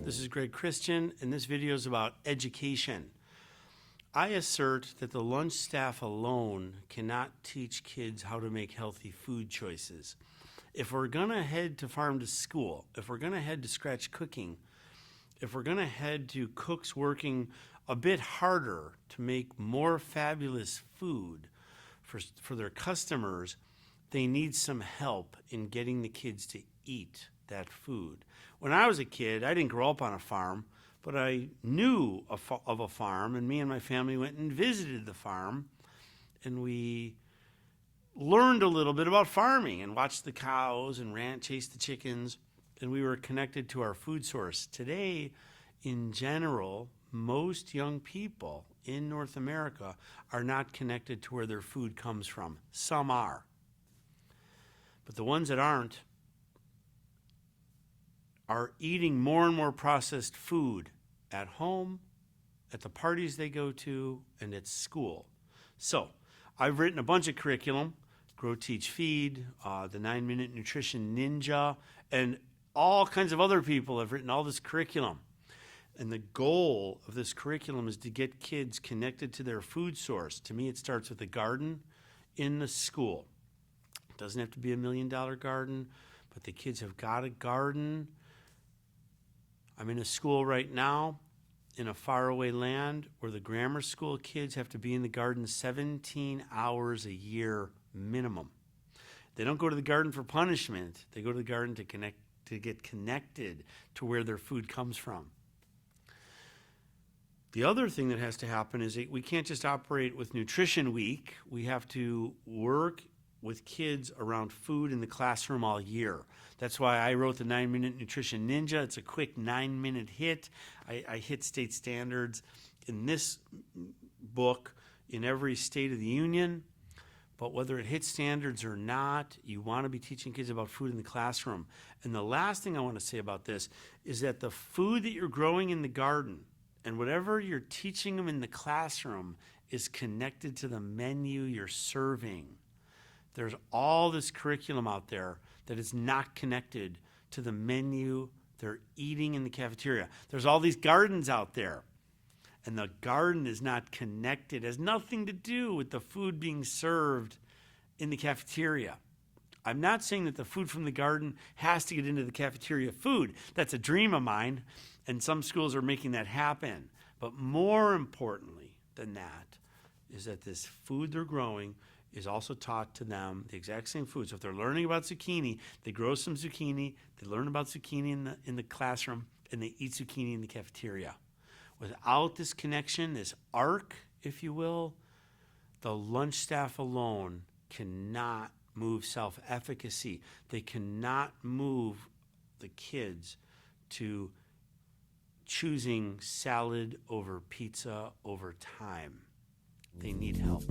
This is Greg Christian, and this video is about education. I assert that the lunch staff alone cannot teach kids how to make healthy food choices. If we're going to head to farm to school, if we're going to head to scratch cooking, if we're going to head to cooks working a bit harder to make more fabulous food for their customers, they need some help in getting the kids to eat that food. When I was a kid, I didn't grow up on a farm, but I knew of a farm, and me and my family went and visited the farm, and we learned a little bit about farming and watched the cows and chased the chickens, and we were connected to our food source. Today, in general, most young people in North America are not connected to where their food comes from. Some are. But the ones that aren't are eating more and more processed food at home, at the parties they go to, and at school. So I've written a bunch of curriculum, Grow, Teach, Feed, the 9-Minute Nutrition Ninja, and all kinds of other people have written all this curriculum. And the goal of this curriculum is to get kids connected to their food source. To me, it starts with a garden in the school. It doesn't have to be $1 million garden, but the kids have got a garden. I'm in a school right now in a faraway land where the grammar school kids have to be in the garden 17 hours a year minimum. They don't go to the garden for punishment. They go to the garden to get connected to where their food comes from. The other thing that has to happen is that we can't just operate with Nutrition Week. We have to work with kids around food in the classroom all year. That's why I wrote the 9-Minute Nutrition Ninja. It's a quick 9-minute hit. I hit state standards in this book in every state of the union. But whether it hits standards or not, you want to be teaching kids about food in the classroom. And the last thing I want to say about this is that the food that you're growing in the garden and whatever you're teaching them in the classroom is connected to the menu you're serving. There's all this curriculum out there that is not connected to the menu they're eating in the cafeteria. There's all these gardens out there, and the garden is not connected, has nothing to do with the food being served in the cafeteria. I'm not saying that the food from the garden has to get into the cafeteria food. That's a dream of mine, and some schools are making that happen. But more importantly than that is that this food they're growing is also taught to them, the exact same food. So if they're learning about zucchini, they grow some zucchini, they learn about zucchini in the classroom, and they eat zucchini in the cafeteria. Without this connection, this arc, if you will, the lunch staff alone cannot move self-efficacy. They cannot move the kids to choosing salad over pizza over time. They need help.